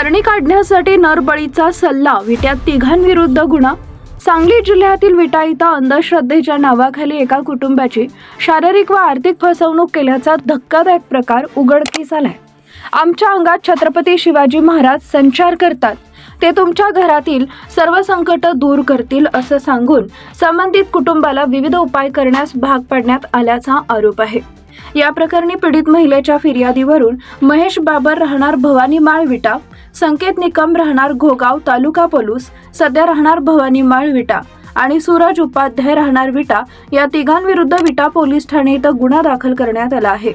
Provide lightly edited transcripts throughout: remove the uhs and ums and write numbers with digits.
करणी काढण्यासाठी नरबळीचा सल्ला, विट्यात तिघांविरुद्ध गुन्हा। सांगली जिल्ह्यातील विटा इथं अंधश्रद्धेच्या नावाखाली एका कुटुंबाची शारीरिक व आर्थिक फसवणूक केल्याचा धक्कादायक प्रकार उघडकीस आलाय। आमच्या अंगात छत्रपती शिवाजी महाराज संचार करतात, ते तुमच्या घरातील सर्व संकट दूर करतील असं सांगून संबंधित कुटुंबाला विविध उपाय करण्यास भाग पाडण्यात आल्याचा आरोप आहे। या प्रकरणी पीडित महिलेच्या फिर्यादीवरून महेश बाबर राहणार भवानीमाळ विटा, संकेत निकम राहणार घोगाव तालुका पलूस, सध्या राहणार भवानीमाळ विटा आणि सूरज उपाध्याय राहणार विटा या तिघांविरुद्ध विटा पोलीस ठाणे इथं गुन्हा दाखल करण्यात आला आहे।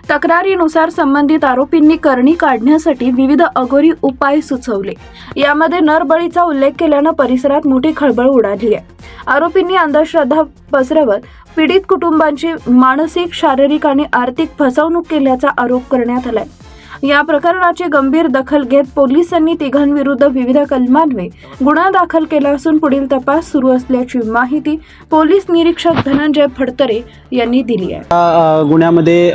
तक्रारीनुसार संबंधित आरोपींनी करणी काढण्यासाठी विविध अघोरी उपाय सुचवले। यामध्ये नरबळीचा उल्लेख केल्यानं परिसरात मोठी खळबळ उडाली आहे। आरोपींनी अंधश्रद्धा पसरवत पीडित कुटुंबांची मानसिक, शारीरिक आणि आर्थिक फसवणूक केल्याचा आरोप करण्यात आलाय। या प्रकरणाची गंभीर दखल घेत पोलिसांनी तिघांविरुद्ध विविध कलमान्वये गुन्हा दाखल केला असून पुढील तपास सुरू असल्याची माहिती पोलीस निरीक्षक धनंजय फडतरे यांनी दिली आहे। गुन्ह्यामध्ये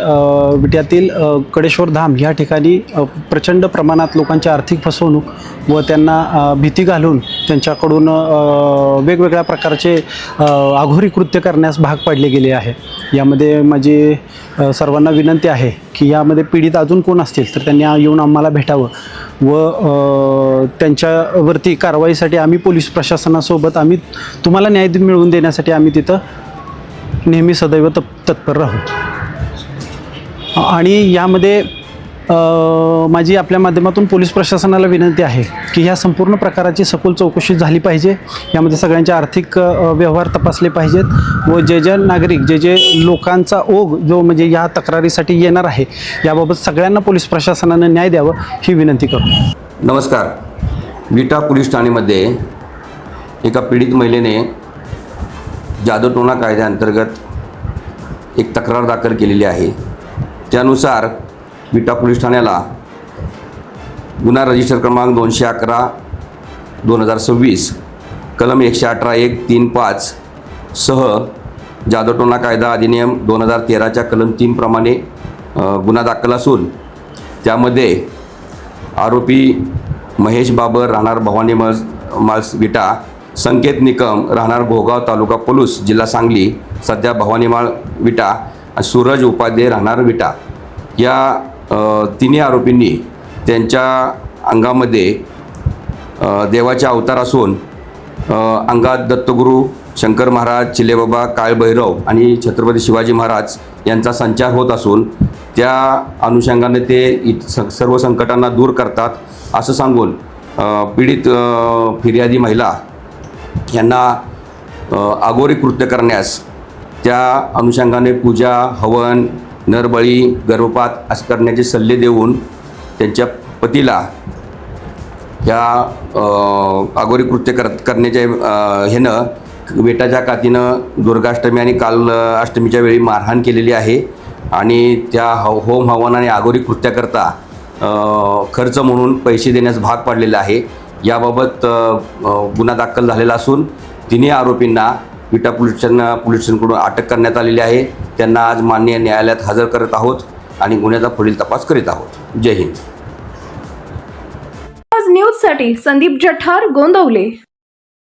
विट्यातील कडेश्वर धाम या ठिकाणी प्रचंड प्रमाणात लोकांची आर्थिक फसवणूक व त्यांना भीती घालून त्यांच्याकडून वेगवेगळ्या प्रकारचे अघोरी कृत्य करण्यास भाग पाडले गेले आहे। यामध्ये माझी सर्वांना विनंती आहे की यामध्ये पीडित अजून कोण असतील तर त्यांनी येऊन आम्हाला भेटावं व त्यांच्यावरती कारवाईसाठी आम्ही पोलीस प्रशासनासोबत आम्ही तुम्हाला न्याय मिळवून देण्यासाठी आम्ही तिथं नेहमी सदैव तत्पर राहू। आणि यामध्ये माझी आपल्या माध्यमातून पोलीस प्रशासनाला विनंती आहे की ह्या संपूर्ण प्रकाराची सखोल चौकशी झाली पाहिजे। यामध्ये सगळ्यांचे आर्थिक व्यवहार तपासले पाहिजेत व जे नागरिक जे लोकांचा ओघ जो म्हणजे या तक्रारीसाठी येणार आहे याबाबत सगळ्यांना पोलीस प्रशासनाने न्याय द्यावं ही विनंती करतो। नमस्कार। विटा पोलीस ठाण्यामध्ये एका पीडित महिलेने जादूटोणा कायद्याअंतर्गत एक तक्रार दाखल केलेली आहे। त्यानुसार विटा पोलीस ठाण्याला गुन्हा रजिस्टर क्रमांक 211/2026 कलम 118(1)(3)(5) सह जादूटोणा कायदा अधिनियम 2013च्या कलम 3 प्रमाणे गुन्हा दाखल असून त्यामध्ये आरोपी महेश बाबर राहणार भवानीमाळ विटा, संकेत निकम राहणार घोगाव तालुका पलूस जिल्हा सांगली सध्या भवानीमाळ विटा आणि सूरज उपाध्याय राहणार विटा या तिन्ही आरोपींनी त्यांच्या अंगामध्ये देवाचे अवतार असून अंगात दत्तगुरू, शंकर महाराज, चिलेबाबा, काळभैरव आणि छत्रपती शिवाजी महाराज यांचा संचार होत असून त्या अनुषंगाने ते सर्व संकटांना दूर करतात असं सांगून पीडित फिर्यादी महिला यांना अघोरी कृत्य करण्यास त्या अनुषंगाने पूजा, हवन, नरबळी, गर्भपात असे करण्याचे सल्ले देऊन त्यांच्या पतीला या अघोरी कृत्य करण्याच्या ह्यानं वेटाच्या कातीनं दुर्गाष्टमी आणि काल अष्टमीच्या वेळी मारहाण केलेली आहे आणि त्या होम हवन आणि अघोरी कृत्याकरता खर्च म्हणून पैसे देण्यास भाग पाडलेला आहे। याबाबत गुन्हा दाखल झालेला असून तिन्ही आरोपींना विटा पोलीस स्टेशनकडून अटक करण्यात आलेली आहे। त्यांना आज माननीय न्यायालयात हजर करत आहोत आणि गुन्ह्याचा पुढील तपास करीत आहोत। जय हिंद। न्यूज साठी संदीप जठार, गोंदवले।